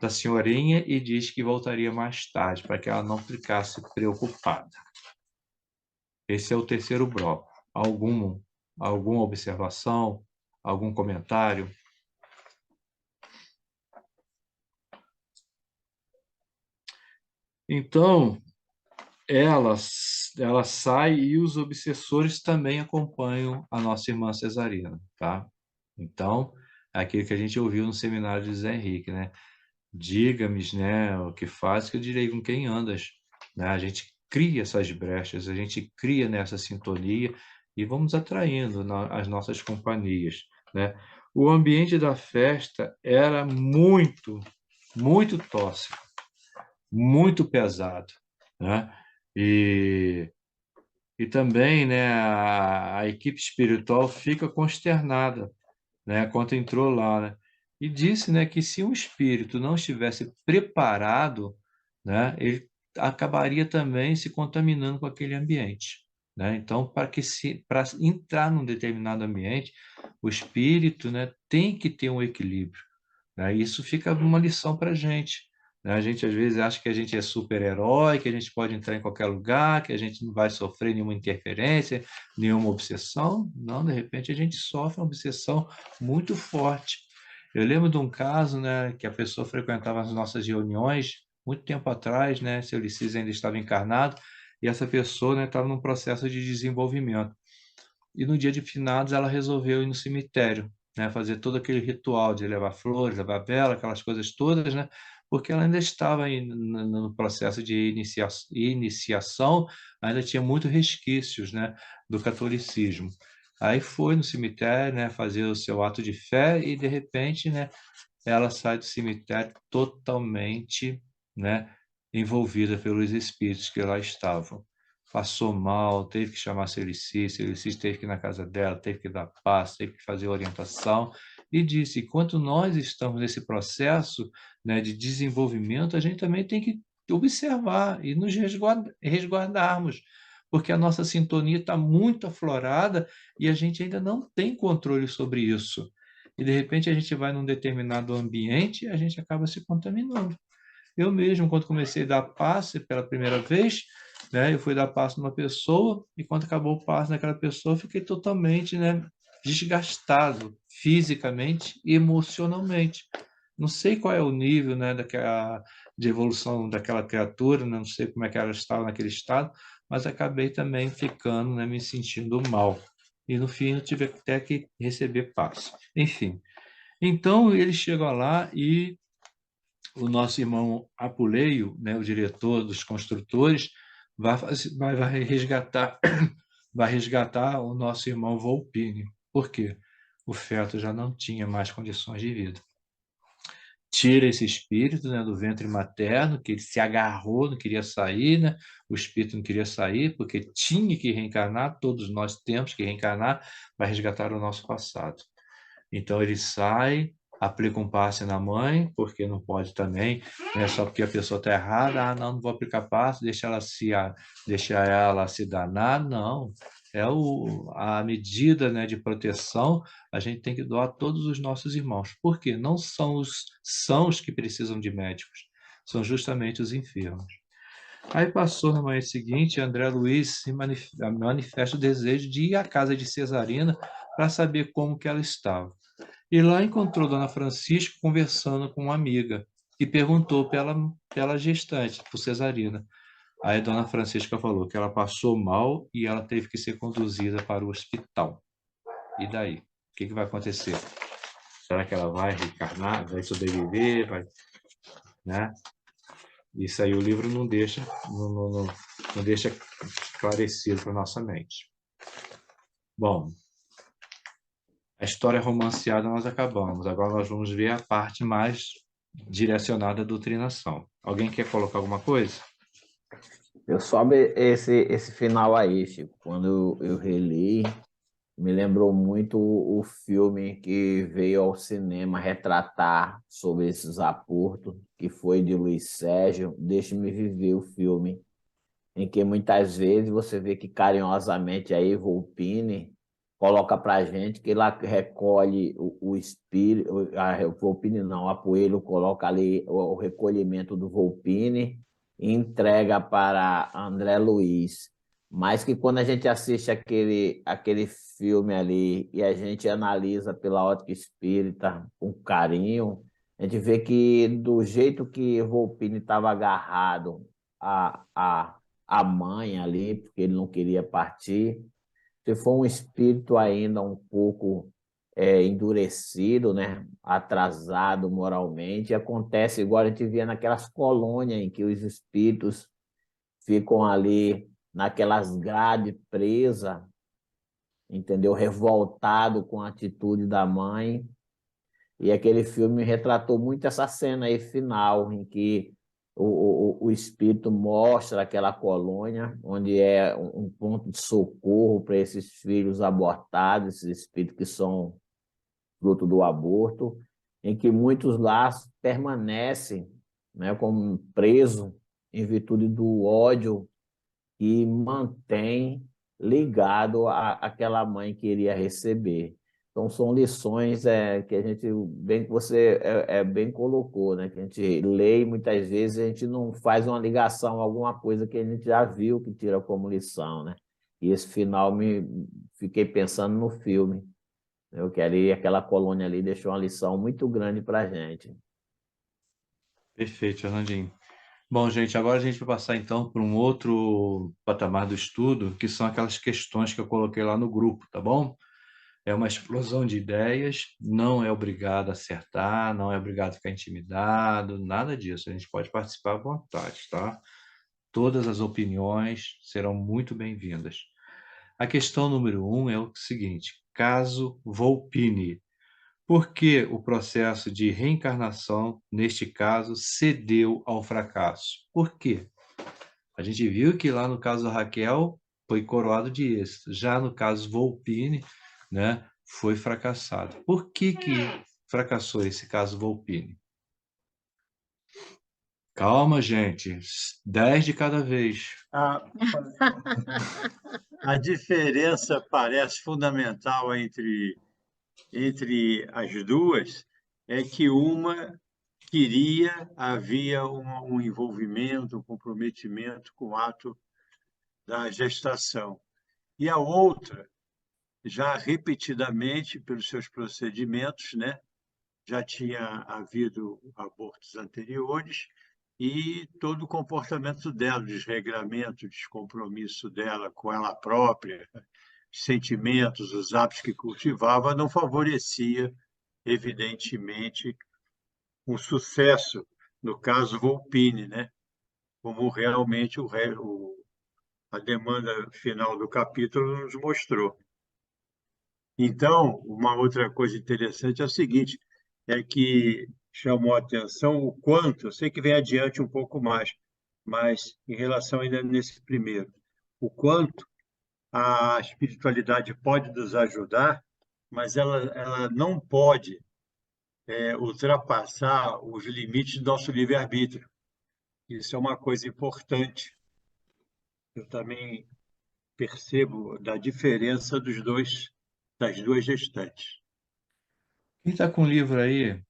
senhorinha e diz que voltaria mais tarde, para que ela não ficasse preocupada. Esse é o terceiro bloco. Alguma observação? Algum comentário? Então, ela sai e os obsessores também acompanham a nossa irmã Cesarina, tá? Então, é aquilo que a gente ouviu no seminário de Zé Henrique, né? Diga-me, né, o que faz, que eu direi com quem andas, né? A gente cria essas brechas, a gente cria nessa sintonia e vamos atraindo as nossas companhias, né? O ambiente da festa era muito, muito tóxico, muito pesado, né? E, e também, né, a equipe espiritual fica consternada, né, quando entrou lá, né? E disse, né, que se um espírito não estivesse preparado, né, ele acabaria também se contaminando com aquele ambiente, né? Então, para entrar num determinado ambiente, o espírito, né, tem que ter um equilíbrio, né? Isso fica uma lição para a gente, né? A gente às vezes acha que a gente é super-herói, que a gente pode entrar em qualquer lugar, que a gente não vai sofrer nenhuma interferência, nenhuma obsessão. Não, de repente a gente sofre uma obsessão muito forte. Eu lembro de um caso, né, que a pessoa frequentava as nossas reuniões muito tempo atrás, né, seu Ulisses ainda estava encarnado, e essa pessoa, né, estava num processo de desenvolvimento. E no dia de finados ela resolveu ir no cemitério, né, fazer todo aquele ritual de levar flores, levar vela, aquelas coisas todas, né, porque ela ainda estava aí no processo de iniciação, ainda tinha muitos resquícios, né, do catolicismo. Aí foi no cemitério, né, fazer o seu ato de fé e de repente, né, ela sai do cemitério totalmente, né, envolvida pelos espíritos que lá estavam. Passou mal, teve que chamar seu Ulisses teve que ir na casa dela, teve que dar passo, teve que fazer orientação, e disse, enquanto nós estamos nesse processo, né, de desenvolvimento, a gente também tem que observar e nos resguardarmos, porque a nossa sintonia está muito aflorada e a gente ainda não tem controle sobre isso. E, de repente, a gente vai num determinado ambiente e a gente acaba se contaminando. Eu mesmo, quando comecei a dar passe pela primeira vez, né, eu fui dar passe numa pessoa e quando acabou o passe naquela pessoa, eu fiquei totalmente, né, desgastado fisicamente e emocionalmente. Não sei qual é o nível, né, de evolução daquela criatura, né, não sei como é que ela estava naquele estado, mas acabei também ficando, né, me sentindo mal. E no fim eu tive até que receber passe. Enfim, então ele chega lá e o nosso irmão Apuleio, né, o diretor dos construtores, vai resgatar vai resgatar o nosso irmão Volpini. Por quê? O feto já não tinha mais condições de vida. Tira esse espírito, né, do ventre materno, que ele se agarrou, não queria sair, né? O espírito não queria sair, porque tinha que reencarnar, todos nós temos que reencarnar para resgatar o nosso passado. Então ele sai, aplica um passe na mãe, porque não pode também, né, só porque a pessoa está errada, não vou aplicar passe, deixa ela se danar, não. É a medida, né, de proteção, a gente tem que doar a todos os nossos irmãos. Por quê? Não são os sãos que precisam de médicos, são justamente os enfermos. Aí passou na manhã seguinte, André Luiz manifesta o desejo de ir à casa de Cesarina para saber como que ela estava. E lá encontrou Dona Francisca conversando com uma amiga e perguntou pela gestante, por Cesarina. Aí Dona Francisca falou que ela passou mal e ela teve que ser conduzida para o hospital. E daí? O que vai acontecer? Será que ela vai reencarnar, vai sobreviver, né? Isso aí o livro não deixa, não deixa esclarecido para nossa mente. Bom, a história romanceada nós acabamos. Agora nós vamos ver a parte mais direcionada à doutrinação. Alguém quer colocar alguma coisa?
Eu soube esse final aí, Chico. Quando eu reli, me lembrou muito o filme que veio ao cinema retratar sobre esses apurtos, que foi de Luiz Sérgio, Deixe-me Viver, o filme, em que muitas vezes você vê que carinhosamente aí Volpini coloca para gente que ela recolhe o espírito, a Volpini não, a Apuleio coloca ali o recolhimento do Volpini e entrega para André Luiz. Mas que quando a gente assiste aquele filme ali e a gente analisa pela ótica espírita com carinho, a gente vê que do jeito que Volpini estava agarrado a mãe ali, porque ele não queria partir. Se for um espírito ainda um pouco endurecido, né? Atrasado moralmente, acontece igual a gente via naquelas colônias em que os espíritos ficam ali naquelas grades presas entendeu? Revoltado com a atitude da mãe. E aquele filme retratou muito essa cena aí final, em que o espírito mostra aquela colônia, onde é um ponto de socorro para esses filhos abortados, esses espíritos que são fruto do aborto, em que muitos lá permanecem, né, como presos em virtude do ódio que mantém ligado àquela mãe que iria receber. Então, são lições que a gente, bem que você bem colocou, né? Que a gente lê e muitas vezes a gente não faz uma ligação a alguma coisa que a gente já viu que tira como lição, né? E esse final fiquei pensando no filme. Eu queria aquela colônia ali deixou uma lição muito grande para a gente.
Perfeito, Fernandinho. Bom, gente, agora a gente vai passar então para um outro patamar do estudo, que são aquelas questões que eu coloquei lá no grupo, tá bom? É uma explosão de ideias, não é obrigado a acertar, não é obrigado a ficar intimidado, nada disso. A gente pode participar à vontade, tá? Todas as opiniões serão muito bem-vindas. A questão número 1 é o seguinte: caso Volpini. Por que o processo de reencarnação, neste caso, cedeu ao fracasso? Por quê? A gente viu que lá no caso Raquel foi coroado de êxito. Já no caso Volpini, né, foi fracassado. Por que fracassou esse caso Volpini? Calma, gente. 10 de cada vez.
A diferença parece fundamental entre as duas é que uma havia um envolvimento, um comprometimento com o ato da gestação. E a outra, já repetidamente, pelos seus procedimentos, né, já tinha havido abortos anteriores e todo o comportamento dela, o desregramento, o descompromisso dela com ela própria, os sentimentos, os hábitos que cultivava, não favorecia, evidentemente, um sucesso, no caso Volpini, né? Como realmente a demanda final do capítulo nos mostrou. Então, uma outra coisa interessante é o seguinte, é que chamou a atenção o quanto, eu sei que vem adiante um pouco mais, mas em relação ainda nesse primeiro, o quanto a espiritualidade pode nos ajudar, mas ela não pode ultrapassar os limites do nosso livre-arbítrio. Isso é uma coisa importante. Eu também percebo da diferença das duas gestantes.
Quem está com o livro aí,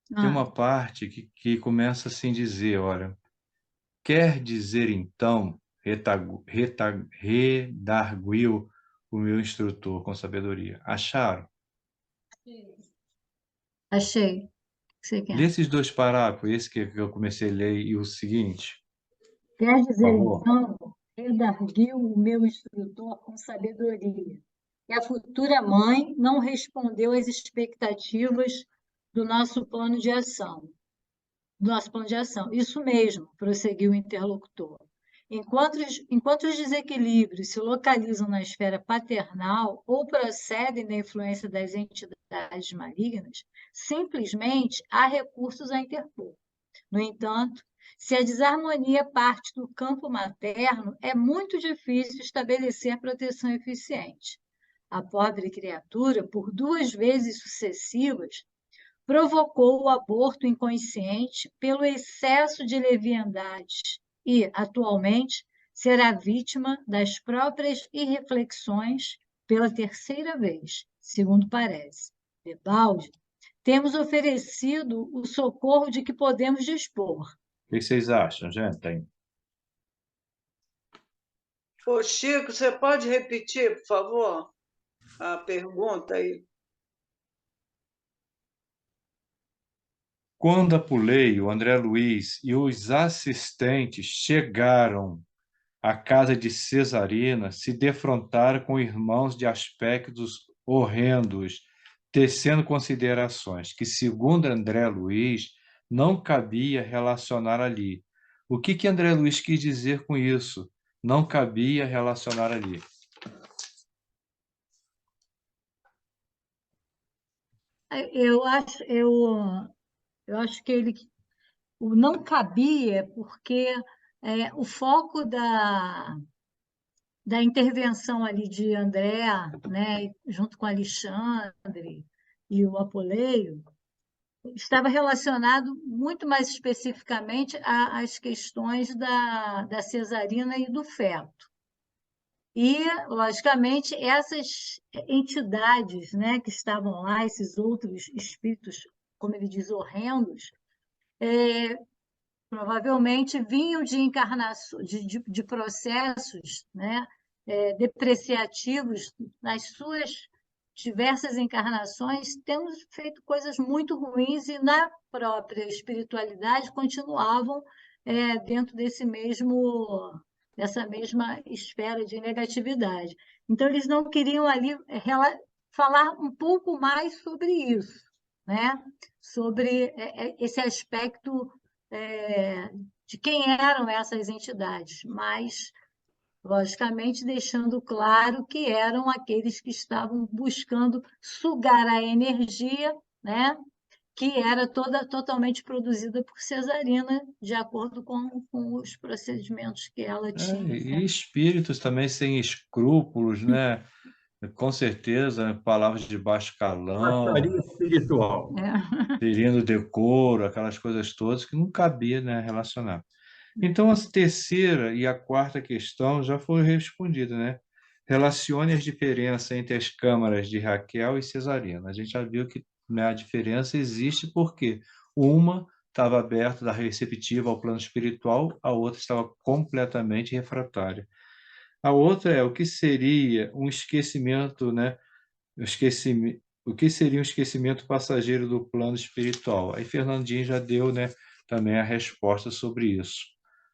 tem
Ah,
uma parte que começa assim a dizer, olha, quer dizer então, redarguiu o meu instrutor com sabedoria. Acharam?
achei. O que você quer?
Desses dois parágrafos, esse que eu comecei a ler e o seguinte,
Quer
por
dizer,
favor.
então, redarguiu o meu instrutor com sabedoria. E a futura mãe não respondeu às expectativas do nosso plano de ação. Do nosso plano de ação. Isso mesmo, prosseguiu o interlocutor. Enquanto os desequilíbrios se localizam na esfera paternal ou procedem da influência das entidades malignas, simplesmente há recursos a interpor. No entanto, se a desarmonia parte do campo materno, é muito difícil estabelecer proteção eficiente. A pobre criatura, por 2 vezes sucessivas, provocou o aborto inconsciente pelo excesso de leviandade e, atualmente, será vítima das próprias irreflexões pela 3ª vez, segundo parece. Debalde, temos oferecido o socorro de que podemos dispor.
O que vocês acham, gente?
Ô, Chico, você pode repetir, por favor, a pergunta aí?
Quando apulei, o André Luiz e os assistentes chegaram à casa de Cesarina, se defrontaram com irmãos de aspectos horrendos, tecendo considerações que, segundo André Luiz, não cabia relacionar ali. O que André Luiz quis dizer com isso? Não cabia relacionar ali.
Eu acho que o não cabia porque o foco da intervenção ali de André, né, junto com Alexandre e o Apoleio, estava relacionado muito mais especificamente às questões da cesarina e do feto. E, logicamente, essas entidades, né, que estavam lá, esses outros espíritos, como ele diz, horrendos, provavelmente vinham de encarnação, de processos, né, depreciativos nas suas diversas encarnações, tendo feito coisas muito ruins e na própria espiritualidade continuavam dentro dessa mesma esfera de negatividade. Então, eles não queriam ali falar um pouco mais sobre isso, né? Sobre esse aspecto de quem eram essas entidades, mas, logicamente, deixando claro que eram aqueles que estavam buscando sugar a energia, né, que era totalmente produzida por Cesarina, de acordo com os procedimentos que ela tinha.
E espíritos também sem escrúpulos, né? Com certeza, palavras de baixo calão,
Baixaria espiritual.
ferindo decoro, aquelas coisas todas que não cabia, né, relacionar. Então, a terceira e a quarta questão já foi respondida, né? Relacione as diferenças entre as câmaras de Raquel e Cesarina. A gente já viu que, né, a diferença existe porque uma estava aberta, da receptiva ao plano espiritual, a outra estava completamente refratária. A outra é o que seria um esquecimento, né? O que seria um esquecimento passageiro do plano espiritual? Aí Fernandinho já deu, né, também a resposta sobre isso,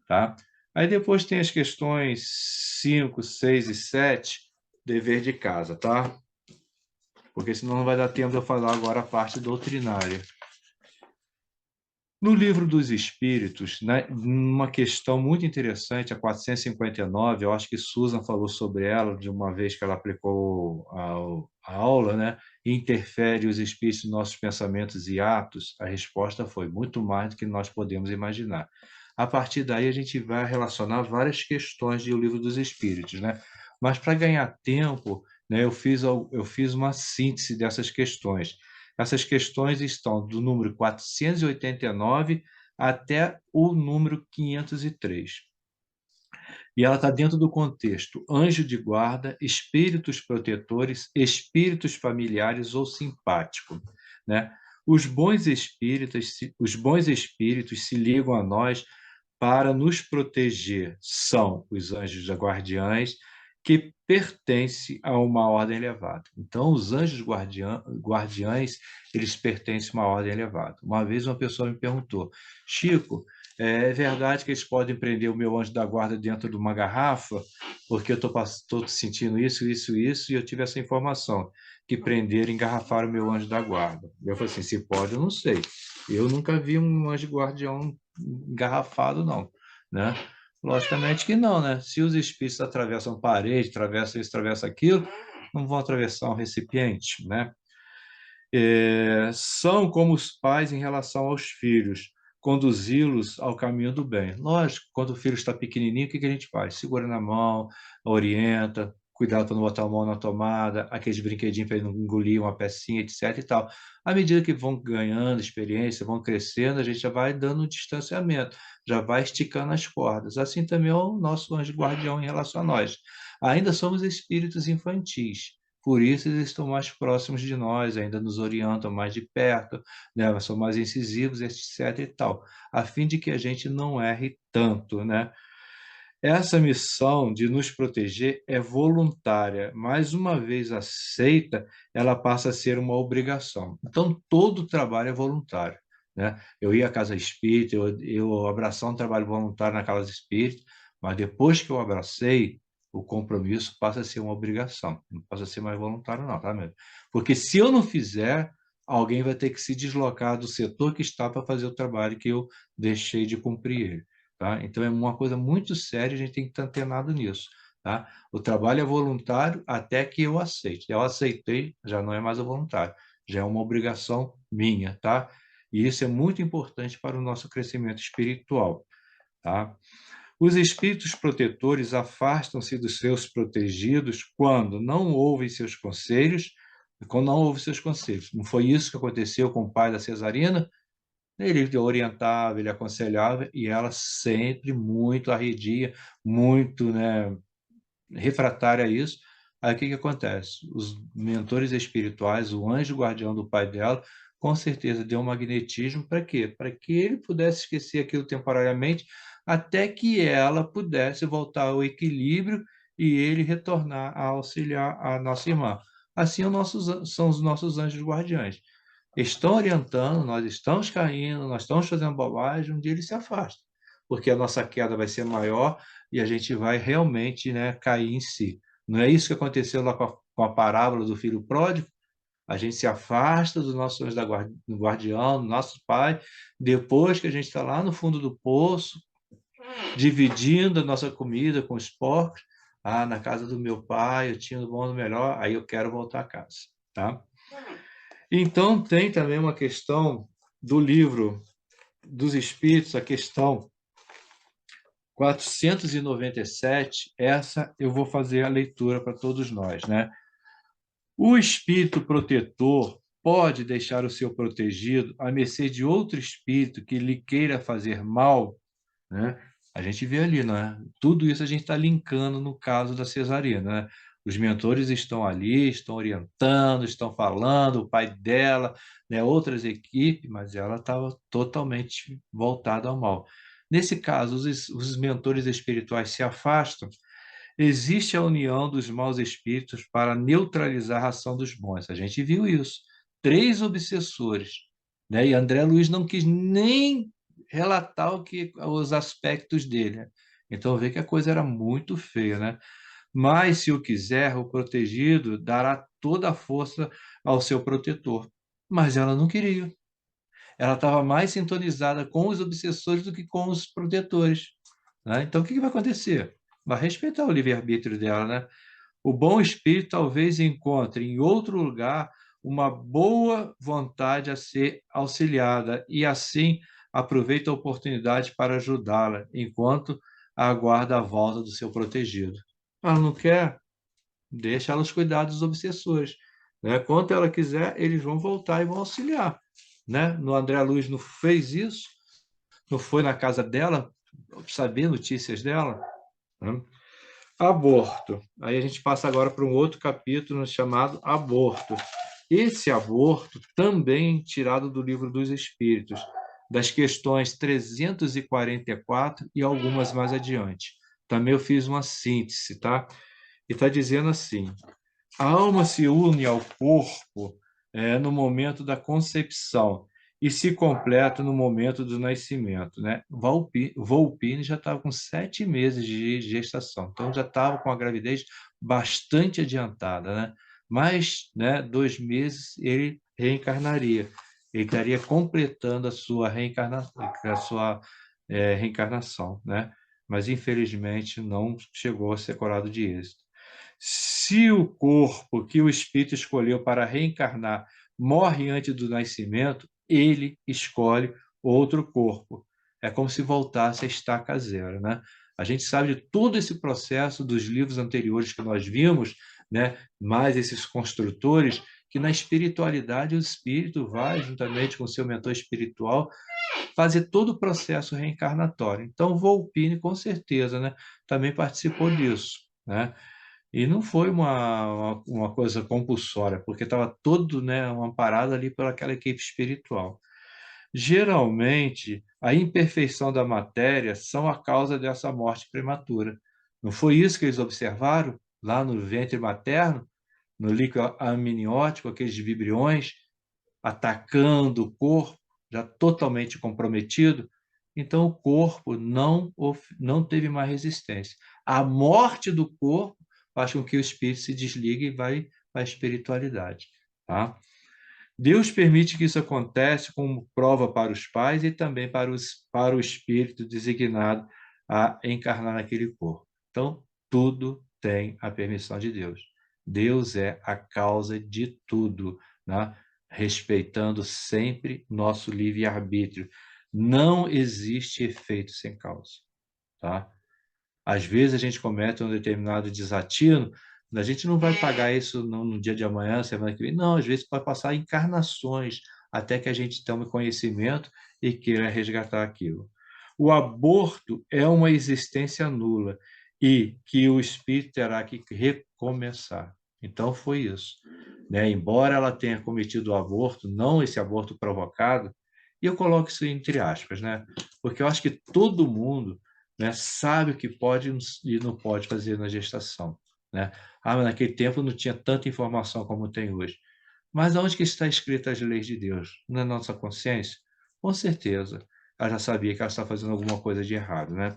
tá? Aí depois tem as questões 5, 6 e 7, dever de casa, tá? Porque senão não vai dar tempo de eu falar agora a parte doutrinária. No Livro dos Espíritos, né, uma questão muito interessante, a 459, eu acho que Susan falou sobre ela de uma vez que ela aplicou a aula, né? Interfere os espíritos nos nossos pensamentos e atos? A resposta foi muito mais do que nós podemos imaginar. A partir daí, a gente vai relacionar várias questões do Livro dos Espíritos, né? Mas, para ganhar tempo, né, eu fiz uma síntese dessas questões. Essas questões estão do número 489 até o número 503. E ela está dentro do contexto anjo de guarda, espíritos protetores, espíritos familiares ou simpático, né? Os bons espíritos se ligam a nós para nos proteger. São os anjos guardiães, que pertencem a uma ordem elevada. Então, os anjos guardiães, eles pertencem a uma ordem elevada. Uma vez uma pessoa me perguntou: Chico, é verdade que eles podem prender o meu anjo da guarda dentro de uma garrafa? Porque eu estou sentindo isso, e eu tive essa informação, que prenderam e engarrafaram o meu anjo da guarda. Eu falei assim: se pode, eu não sei. Eu nunca vi um anjo guardião engarrafado, não, né? Logicamente que não, né? Se os espíritos atravessam parede, atravessam isso, atravessam aquilo, não vão atravessar um recipiente, né? São como os pais em relação aos filhos, conduzi-los ao caminho do bem. Lógico, quando o filho está pequenininho, o que a gente faz? Segura na mão, orienta, cuidado para não botar a mão na tomada, aqueles brinquedinhos para ele não engolir uma pecinha, etc. e tal. À medida que vão ganhando experiência, vão crescendo, a gente já vai dando um distanciamento, já vai esticando as cordas. Assim também é o nosso anjo guardião em relação a nós. Ainda somos espíritos infantis, por isso eles estão mais próximos de nós, ainda nos orientam mais de perto, né? São mais incisivos, etc. e tal, a fim de que a gente não erre tanto, né? Essa missão de nos proteger é voluntária, mas uma vez aceita, ela passa a ser uma obrigação. Então, todo trabalho é voluntário, né? Eu ia à casa espírita, eu abraçar um trabalho voluntário na casa espírita, mas depois que eu abracei, o compromisso passa a ser uma obrigação, não passa a ser mais voluntário, não, tá, mesmo? Porque se eu não fizer, alguém vai ter que se deslocar do setor que está para fazer o trabalho que eu deixei de cumprir. Tá? Então, é uma coisa muito séria, a gente tem que estar antenado nisso. Tá? O trabalho é voluntário até que eu aceite. Eu aceitei, já não é mais voluntário. já é uma obrigação minha, tá? E isso é muito importante para o nosso crescimento espiritual, tá? Os espíritos protetores afastam-se dos seus protegidos quando não ouvem seus conselhos, quando não ouvem seus conselhos. Não foi isso que aconteceu com o pai da Cesarina? Ele orientava, ele aconselhava, e ela sempre muito arredia, muito, né, refratária a isso. Aí o que acontece? Os mentores espirituais, o anjo guardião do pai dela, com certeza deu um magnetismo para quê? Para que ele pudesse esquecer aquilo temporariamente, até que ela pudesse voltar ao equilíbrio e ele retornar a auxiliar a nossa irmã. Assim são os nossos anjos guardiães. Estão orientando, nós estamos caindo, nós estamos fazendo bobagem, um dia eles se afastam, porque a nossa queda vai ser maior e a gente vai realmente, né, cair em si. Não é isso que aconteceu lá com a parábola do filho pródigo? A gente se afasta do nosso anjo do guardião, do nosso pai, depois que a gente está lá no fundo do poço, dividindo a nossa comida com os porcos. Ah, na casa do meu pai, eu tinha do bom e do melhor, aí eu quero voltar a casa, tá? Então, tem também uma questão do livro dos Espíritos, a questão 497, essa eu vou fazer a leitura para todos nós, né? O espírito protetor pode deixar o seu protegido à mercê de outro espírito que lhe queira fazer mal, né? A gente vê ali, né? Tudo isso a gente está linkando no caso da cesariana, né? Os mentores estão ali, estão orientando, estão falando, o pai dela, né? Outras equipes, mas ela estava totalmente voltada ao mal. Nesse caso, os mentores espirituais se afastam, existe a união dos maus espíritos para neutralizar a ação dos bons. A gente viu isso. 3 obsessores, né? E André Luiz não quis nem relatar os aspectos dele, né? Então vê que a coisa era muito feia, né? Mas, se o quiser, o protegido dará toda a força ao seu protetor. Mas ela não queria. Ela estava mais sintonizada com os obsessores do que com os protetores, né? Então, o que vai acontecer? Vai respeitar o livre-arbítrio dela, né? O bom espírito talvez encontre em outro lugar uma boa vontade a ser auxiliada e, assim, aproveita a oportunidade para ajudá-la, enquanto aguarda a volta do seu protegido. Ela não quer? Deixa ela cuidar dos obsessores, né? Quando ela quiser, eles vão voltar e vão auxiliar, né? No André Luiz não fez isso, não foi na casa dela saber notícias dela, né? Aborto. Aí a gente passa agora para um outro capítulo chamado aborto. Esse aborto também tirado do Livro dos Espíritos, das questões 344 e algumas mais adiante. Também eu fiz uma síntese, tá? E está dizendo assim: a alma se une ao corpo no momento da concepção e se completa no momento do nascimento, né? Volpini já estava com 7 meses de gestação, então já estava com a gravidez bastante adiantada, né? Mas, né, 2 meses ele reencarnaria, ele estaria completando a sua reencarnação, né? Mas infelizmente não chegou a ser coroado de êxito. Se o corpo que o espírito escolheu para reencarnar morre antes do nascimento, ele escolhe outro corpo. É como se voltasse a estaca zero, né? A gente sabe de todo esse processo dos livros anteriores que nós vimos, né? Mais esses construtores, que na espiritualidade o espírito vai, juntamente com o seu mentor espiritual, fazer todo o processo reencarnatório. Então, Volpini, com certeza, né? Também participou disso, né? E não foi uma coisa compulsória, porque estava todo, né, amparado ali pelaquela equipe espiritual. Geralmente, a imperfeição da matéria são a causa dessa morte prematura. Não foi isso que eles observaram lá no ventre materno, no líquido amniótico, aqueles vibriões atacando o corpo, já totalmente comprometido? Então, o corpo não teve mais resistência. A morte do corpo faz com que o espírito se desligue e vai para a espiritualidade, tá? Deus permite que isso aconteça como prova para os pais e também para o espírito designado a encarnar naquele corpo. Então, tudo tem a permissão de Deus. Deus é a causa de tudo, né? respeitando sempre nosso livre-arbítrio. Não existe efeito sem causa, tá? Às vezes a gente comete um determinado desatino, a gente não vai pagar isso no dia de amanhã, semana que vem. Não, às vezes pode passar encarnações até que a gente tome conhecimento e queira resgatar aquilo. O aborto é uma existência nula e que o espírito terá que recomeçar. Então foi isso, né? Embora ela tenha cometido o aborto, não esse aborto provocado, e eu coloco isso entre aspas, né? Porque eu acho que todo mundo, né, sabe o que pode e não pode fazer na gestação, né? Ah, mas naquele tempo não tinha tanta informação como tem hoje. Mas aonde que está escrita as leis de Deus? Na nossa consciência? Com certeza. Ela já sabia que ela está fazendo alguma coisa de errado, né?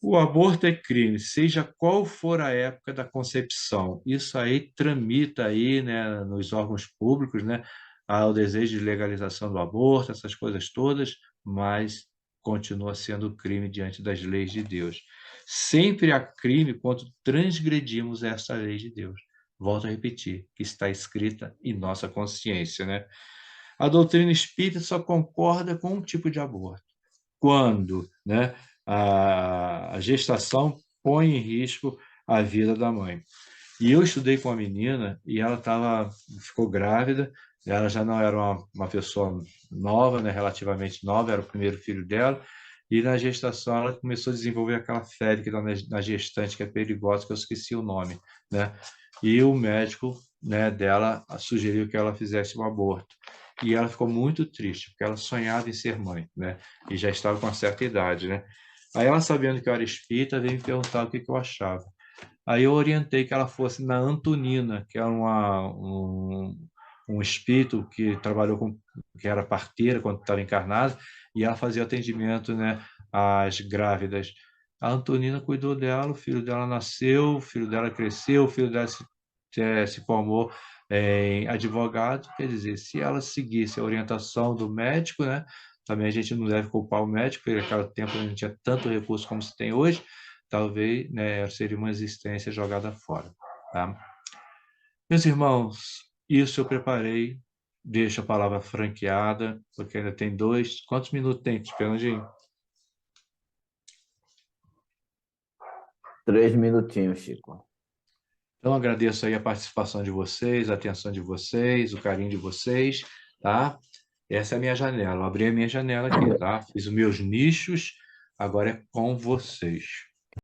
O aborto é crime, seja qual for a época da concepção. Isso aí tramita aí, né, nos órgãos públicos, né, o desejo de legalização do aborto, essas coisas todas, mas continua sendo crime diante das leis de Deus. Sempre há crime quando transgredimos essa lei de Deus. Volto a repetir, que está escrita em nossa consciência, né? A doutrina espírita só concorda com um tipo de aborto. Quando, né, a gestação põe em risco a vida da mãe. E eu estudei com uma menina e ela ficou grávida, ela já não era uma pessoa nova, né, relativamente nova, era o primeiro filho dela, e na gestação ela começou a desenvolver aquela febre que está na gestante, que é perigosa, que eu esqueci o nome, né? E o médico, né, dela sugeriu que ela fizesse um aborto. E ela ficou muito triste, porque ela sonhava em ser mãe, né? E já estava com uma certa idade, né? Aí ela, sabendo que eu era espírita, veio me perguntar o que eu achava. Aí eu orientei que ela fosse na Antonina, que é um espírito que trabalhou que era parteira quando estava encarnada, e ela fazia atendimento, né, às grávidas. A Antonina cuidou dela, o filho dela nasceu, o filho dela cresceu, o filho dela se formou em advogado. Quer dizer, se ela seguisse a orientação do médico, né, também a gente não deve culpar o médico, porque naquele tempo não tinha tanto recurso como se tem hoje, talvez, né, seria uma existência jogada fora, tá? Meus irmãos, isso eu preparei, deixo a palavra franqueada, porque ainda tem quantos minutos tem, Fernandinho?
3 minutinhos, Chico.
Então, agradeço aí a participação de vocês, a atenção de vocês, o carinho de vocês, tá? Essa é a minha janela, eu abri a minha janela aqui, tá? Fiz os meus nichos, agora é com vocês.